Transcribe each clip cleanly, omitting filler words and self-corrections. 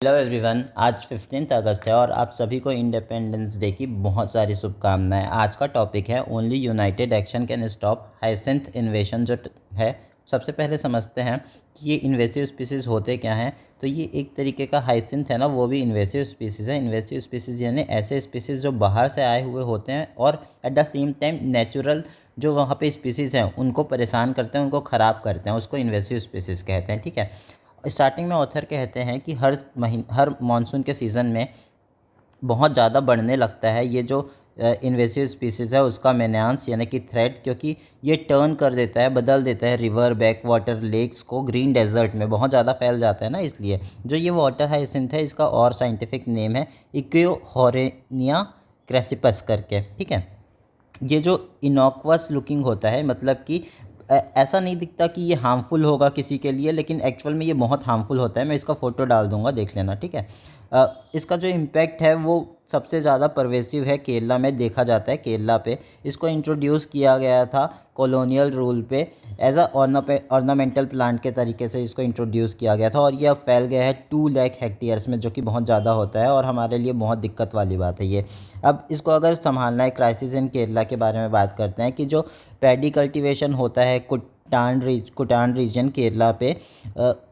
Hello everyone, आज 15 अगस्त है और आप सभी को इंडिपेंडेंस डे की बहुत सारी शुभकामनाएं। आज का टॉपिक है only United action can stop hyacinth इन्वेशन है। सबसे पहले समझते हैं कि ये इन्वेसिव स्पीसीज़ होते क्या हैं। तो ये एक तरीके का हाइसिंथ है ना, वो भी इन्वेसिव स्पीसीज़ है। इन्वेसिव स्पीसीज़ यानी ऐसे स्पीसीज़ जो बाहर से आए हुए होते हैं और at the same time natural जो वहाँ पे स्पीसीज़ हैं उनको परेशान करते हैं, उनको ख़राब करते हैं, उसको इन्वेसिव स्पीसीज़ कहते हैं। ठीक है। स्टार्टिंग में ऑथर कहते हैं कि हर मानसून के सीज़न में बहुत ज़्यादा बढ़ने लगता है ये जो इन्वेसिव स्पीसीज़ है उसका मेनांस यानी कि थ्रेट, क्योंकि ये टर्न कर देता है, बदल देता है रिवर, बैक वाटर, लेक्स को ग्रीन डेजर्ट में बहुत ज़्यादा फैल जाता है ना। इसलिए जो ये वाटर हाइसिंथ है इसका और साइंटिफिक नेम है इक्वियोहॉरेनिया क्रेसिपस करके। ठीक है। ये जो इनॉक्वस लुकिंग होता है, मतलब कि ऐसा नहीं दिखता कि ये हार्मफुल होगा किसी के लिए, लेकिन एक्चुअल में ये बहुत हार्मफुल होता है। मैं इसका फ़ोटो डाल दूंगा, देख लेना। ठीक है। इसका जो इम्पैक्ट है वो सबसे ज़्यादा परवेसिव है केरला में देखा जाता है। केरला पे इसको इंट्रोड्यूस किया गया था कॉलोनियल रूल पे एज अ ऑर्नामेंटल प्लांट के तरीके से इसको इंट्रोड्यूस किया गया था और ये अब फैल गया है 2 लाख हेक्टेयर्स में, जो कि बहुत ज़्यादा होता है और हमारे लिए बहुत दिक्कत वाली बात है ये। अब इसको अगर संभालना है, क्राइसिस इन केरला के बारे में बात करते हैं कि जो पैडी कल्टीवेशन होता है कुटान रीजन केरला पे,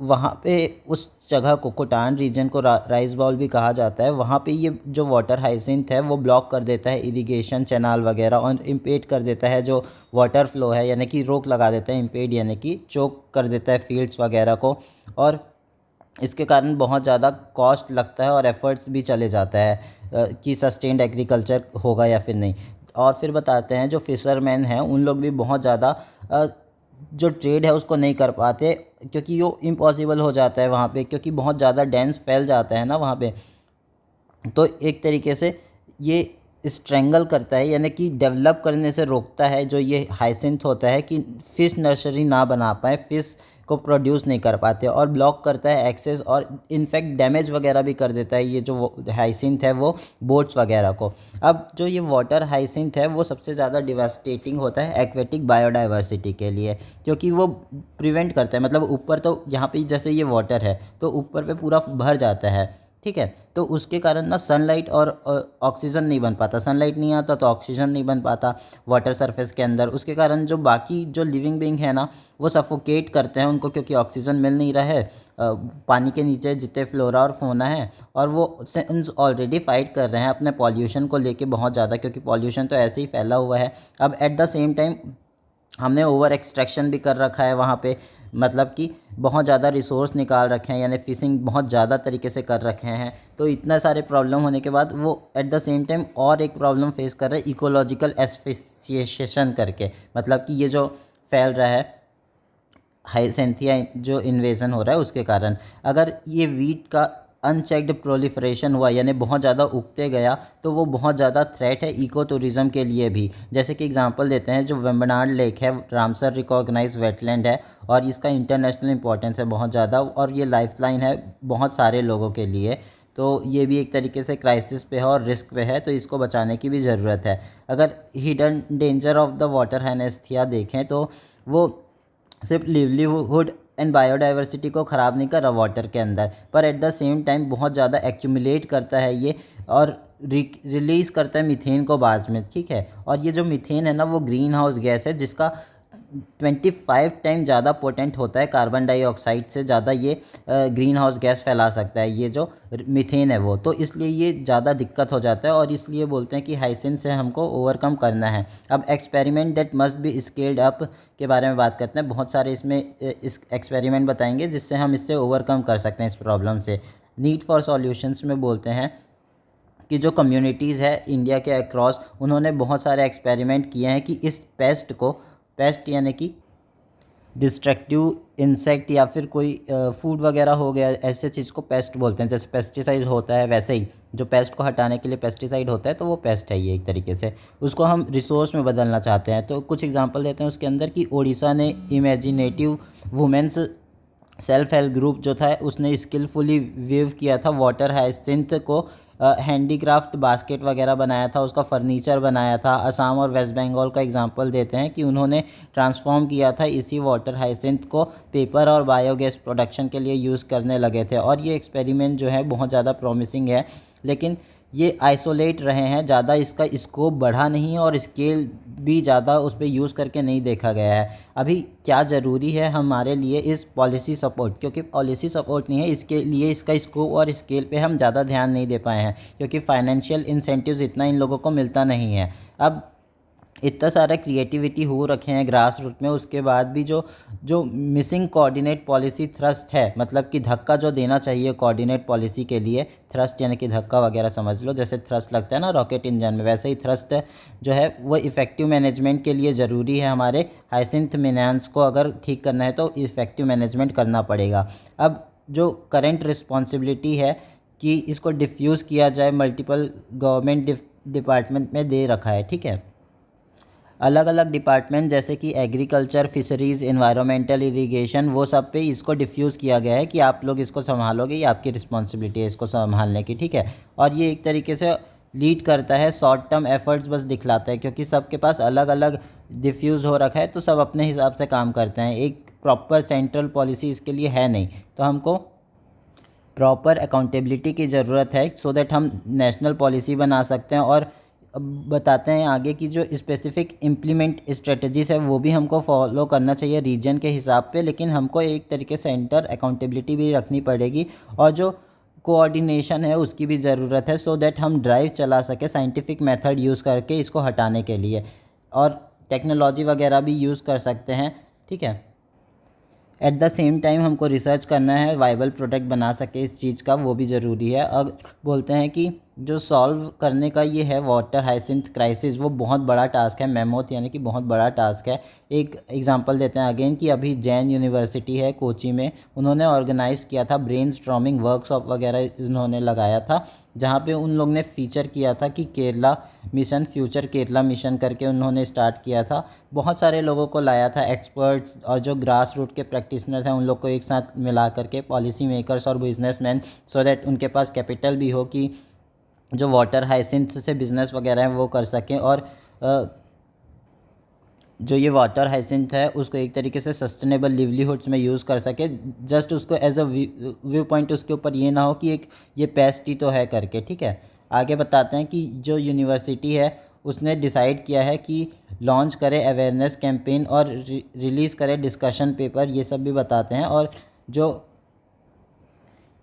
वहाँ पे उस जगह को कुटान रीजन को राइस बाउल भी कहा जाता है। वहाँ पे ये जो वाटर हाइसिंथ है वो ब्लॉक कर देता है इरिगेशन चैनल वगैरह और इम्पेड कर देता है जो वाटर फ्लो है, यानी कि रोक लगा देता है। इम्पेड यानी कि चोक कर देता है फील्ड्स वगैरह को, और इसके कारण बहुत ज़्यादा कॉस्ट लगता है और एफर्ट्स भी चले जाता है कि सस्टेन्ड एग्रीकल्चर होगा या फिर नहीं। और फिर बताते हैं जो फिशरमैन हैं उन लोग भी बहुत ज़्यादा जो ट्रेड है उसको नहीं कर पाते, क्योंकि वो इम्पॉसिबल हो जाता है वहाँ पे, क्योंकि बहुत ज़्यादा डेंस फैल जाता है ना वहाँ पे। तो एक तरीके से ये स्ट्रेंगल करता है, यानी कि डेवलप करने से रोकता है जो ये हाइसिंथ होता है, कि फ़िश नर्सरी ना बना पाए, फ़िश को प्रोड्यूस नहीं कर पाते, और ब्लॉक करता है एक्सेस और इनफैक्ट डैमेज वगैरह भी कर देता है ये जो हाइसिंथ है वो बोट्स वगैरह को। अब जो ये वाटर हाइसिंथ है वो सबसे ज़्यादा डिवास्टेटिंग होता है एक्वेटिक बायोडाइवर्सिटी के लिए, क्योंकि वो प्रिवेंट करता है, मतलब ऊपर तो यहाँ पे जैसे ये वाटर है तो ऊपर पे पूरा भर जाता है। ठीक है। तो उसके कारण ना सनलाइट और ऑक्सीजन नहीं बन पाता, सनलाइट नहीं आता तो ऑक्सीजन नहीं बन पाता वाटर सरफेस के अंदर। उसके कारण जो बाकी जो लिविंग बीइंग है ना वो सफोकेट करते हैं उनको, क्योंकि ऑक्सीजन मिल नहीं रहा है। पानी के नीचे जितने फ्लोरा और फोना है, और वो ऑलरेडी फाइट कर रहे हैं अपने पॉल्यूशन को लेके बहुत ज़्यादा, क्योंकि पॉल्यूशन तो ऐसे ही फैला हुआ है। अब एट द सेम टाइम हमने ओवर एक्सट्रैक्शन भी कर रखा है वहाँ पे, मतलब कि बहुत ज़्यादा रिसोर्स निकाल रखे हैं, यानी फिशिंग बहुत ज़्यादा तरीके से कर रखे हैं। तो इतना सारे प्रॉब्लम होने के बाद वो एट द सेम टाइम और एक प्रॉब्लम फेस कर रहे हैं इकोलॉजिकल एस्फिसिएशन करके, मतलब कि ये जो फैल रहा है हाइसेंथिया जो इन्वेजन हो रहा है उसके कारण। अगर ये वीट का अनचेक्ड प्रोलिफरेशन हुआ, यानी बहुत ज़्यादा उगते गया, तो वो बहुत ज़्यादा थ्रेट है इको टूरिज़्म के लिए भी। जैसे कि एग्जांपल देते हैं, जो वेम्बनाड लेक है रामसर रिकॉग्नाइज वेटलैंड है और इसका इंटरनेशनल इंपॉर्टेंस है बहुत ज़्यादा, और ये लाइफलाइन है बहुत सारे लोगों के लिए। तो ये भी एक तरीके से क्राइसिस पे है और रिस्क पे है, तो इसको बचाने की भी ज़रूरत है। अगर hidden danger of the water हाइनेस्थीया देखें तो वो सिर्फ लिवलीहुड एंड बायोडाइवर्सिटी को ख़राब नहीं कर रहा वाटर के अंदर, पर एट द सेम टाइम बहुत ज़्यादा एक्यूमुलेट करता है ये, और रिलीज़ करता है मीथेन को बाद में। ठीक है। और ये जो मीथेन है ना वो ग्रीन हाउस गैस है जिसका 25 टाइम ज़्यादा पोटेंट होता है कार्बन डाइऑक्साइड से ज़्यादा। ये ग्रीन हाउस गैस फैला सकता है ये जो मीथेन है वो, तो इसलिए ये ज़्यादा दिक्कत हो जाता है, और इसलिए बोलते हैं कि हाइसिंथ से हमको ओवरकम करना है। अब experiment that must be scaled up के बारे में बात करते हैं। बहुत सारे इसमें इस एक्सपेरिमेंट बताएंगे जिससे हम इससे ओवरकम कर सकते हैं इस प्रॉब्लम से। नीड फॉर सॉल्यूशंस में बोलते हैं कि जो कम्युनिटीज़ है इंडिया के अक्रॉस, उन्होंने बहुत सारे एक्सपेरिमेंट किए हैं कि इस पेस्ट को, पेस्ट यानी कि डिस्ट्रक्टिव इंसेक्ट या फिर कोई फूड वगैरह हो गया, ऐसे चीज़ को पेस्ट बोलते हैं। जैसे पेस्टिसाइड होता है वैसे ही जो पेस्ट को हटाने के लिए पेस्टिसाइड होता है, तो वो पेस्ट है ये एक तरीके से। उसको हम रिसोर्स में बदलना चाहते हैं। तो कुछ एग्जांपल देते हैं उसके अंदर कि ओडिशा ने imaginative women's self help group जो था उसने स्किलफुली वेव किया था वाटर हाइसिंथ को हैंडीक्राफ्ट बास्केट वगैरह बनाया था, उसका फर्नीचर बनाया था। असम और वेस्ट बंगाल का एग्जांपल देते हैं कि उन्होंने ट्रांसफॉर्म किया था इसी वाटर हाइसिंथ को पेपर और बायोगैस प्रोडक्शन के लिए यूज़ करने लगे थे। और ये एक्सपेरिमेंट जो है बहुत ज़्यादा प्रॉमिसिंग है, लेकिन ये आइसोलेट रहे हैं, ज़्यादा इसका स्कोप बढ़ा नहीं है और स्केल भी ज़्यादा उस पर यूज़ करके नहीं देखा गया है। अभी क्या ज़रूरी है हमारे लिए इस पॉलिसी सपोर्ट, क्योंकि पॉलिसी सपोर्ट नहीं है, इसके लिए इसका स्कोप और स्केल पे हम ज़्यादा ध्यान नहीं दे पाए हैं, क्योंकि फाइनेंशियल इंसेंटिव्स इतना इन लोगों को मिलता नहीं है। अब इतना सारा क्रिएटिविटी हो रखे हैं ग्रास रूट में, उसके बाद भी जो जो मिसिंग कोऑर्डिनेट पॉलिसी थ्रस्ट है, मतलब कि धक्का जो देना चाहिए कोऑर्डिनेट पॉलिसी के लिए, थ्रस्ट यानी कि धक्का वगैरह समझ लो, जैसे थ्रस्ट लगता है ना रॉकेट इंजन में, वैसे ही थ्रस्ट जो है वो इफ़ेक्टिव मैनेजमेंट के लिए ज़रूरी है। हमारे हाइसिंथ मिनांस को अगर ठीक करना है तो इफ़ेक्टिव मैनेजमेंट करना पड़ेगा। अब जो करंट रिस्पॉन्सिबिलिटी है कि इसको डिफ्यूज़ किया जाए, मल्टीपल गवर्नमेंट डिपार्टमेंट में दे रखा है, ठीक है। अलग अलग डिपार्टमेंट जैसे कि एग्रीकल्चर, फिशरीज़, एनवायरमेंटल, इरिगेशन, वो सब पे इसको डिफ्यूज़ किया गया है कि आप लोग इसको संभालोगे, ये आपकी रिस्पॉन्सिबिलिटी है इसको संभालने की, ठीक है। और ये एक तरीके से लीड करता है, शॉर्ट टर्म एफर्ट्स बस दिखलाता है, क्योंकि सबके पास अलग अलग डिफ्यूज़ हो रखा है तो सब अपने हिसाब से काम करते हैं। एक प्रॉपर सेंट्रल पॉलिसी इसके लिए है नहीं, तो हमको प्रॉपर अकाउंटेबिलिटी की ज़रूरत है सो दैट हम नेशनल पॉलिसी बना सकते हैं। और अब बताते हैं आगे की जो स्पेसिफिक इम्प्लीमेंट स्ट्रेटजीज़ है वो भी हमको फॉलो करना चाहिए रीजन के हिसाब पे, लेकिन हमको एक तरीके से सेंटर अकाउंटेबिलिटी भी रखनी पड़ेगी और जो कोऑर्डिनेशन है उसकी भी ज़रूरत है, सो दैट हम ड्राइव चला सके साइंटिफिक मेथड यूज़ करके इसको हटाने के लिए, और टेक्नोलॉजी वगैरह भी यूज़ कर सकते हैं, ठीक है। एट द सेम टाइम हमको रिसर्च करना है, वाइबल प्रोडक्ट बना सके इस चीज़ का, वो भी ज़रूरी है। और बोलते हैं कि जो सॉल्व करने का ये है वाटर हाइसिंथ क्राइसिस, वो बहुत बड़ा टास्क है, मेमोथ यानी कि बहुत बड़ा टास्क है। एक एग्जांपल देते हैं अगेन कि अभी जैन यूनिवर्सिटी है कोची में, उन्होंने ऑर्गेनाइज़ किया था ब्रेनस्टॉर्मिंग वर्कशॉप वगैरह उन्होंने लगाया था, जहाँ पे उन लोग ने फीचर किया था कि Kerala mission, future Kerala mission करके उन्होंने स्टार्ट किया था। बहुत सारे लोगों को लाया था, एक्सपर्ट्स और जो ग्रास रूट के प्रैक्टिशनर हैं उन लोग को एक साथ मिला करके, पॉलिसी मेकर्स और बिजनेसमैन, सो दैट उनके पास कैपिटल भी हो कि जो वाटर हाइसिंथ से बिज़नेस वगैरह हैं वो कर सकें, और जो ये वाटर हाइसिंथ है उसको एक तरीके से सस्टेनेबल लिवलीहुड्स में यूज़ कर सके। जस्ट उसको एज अ व्यू पॉइंट उसके ऊपर ये ना हो कि एक ये पेस्ट ही तो है करके, ठीक है। आगे बताते हैं कि जो यूनिवर्सिटी है उसने डिसाइड किया है कि लॉन्च करे अवेयरनेस कैंपेन और रिलीज़ करे डिस्कशन पेपर, ये सब भी बताते हैं। और जो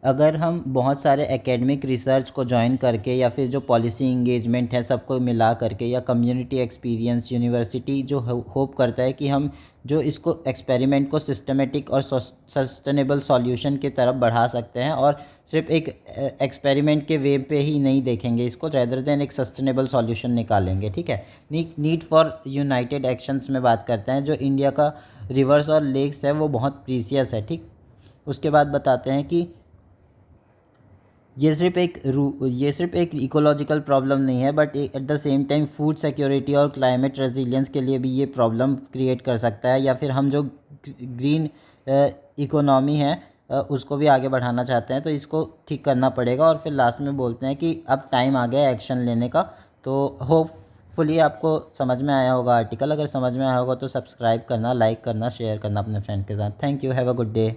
अगर हम बहुत सारे एकेडमिक रिसर्च को ज्वाइन करके या फिर जो पॉलिसी इंगेजमेंट है सबको मिला करके, या कम्युनिटी एक्सपीरियंस, यूनिवर्सिटी जो होप करता है कि हम जो इसको एक्सपेरिमेंट को सिस्टमेटिक और सस्टेनेबल सॉल्यूशन की तरफ बढ़ा सकते हैं, और सिर्फ एक एक्सपेरिमेंट के वे पे ही नहीं देखेंगे इसको, रेदर देन एक सस्टेनेबल सॉल्यूशन निकालेंगे, ठीक है। नीड फॉर यूनाइटेड एक्शंस में बात करते हैं। जो इंडिया का रिवर्स और लेक्स है वो बहुत प्रीसियस है, ठीक। उसके बाद बताते हैं कि ये सिर्फ एक इकोलॉजिकल प्रॉब्लम नहीं है, but at the same time food security और क्लाइमेट रेजिलियंस के लिए भी ये प्रॉब्लम क्रिएट कर सकता है। या फिर हम जो ग्रीन इकोनॉमी है उसको भी आगे बढ़ाना चाहते हैं तो इसको ठीक करना पड़ेगा। और फिर लास्ट में बोलते हैं कि अब टाइम आ गया एक्शन लेने का। तो होपफुली आपको समझ में आया होगा आर्टिकल। अगर समझ में आया होगा तो सब्सक्राइब करना, लाइक करना, शेयर करना अपने फ्रेंड के साथ। Thank you, have a good day.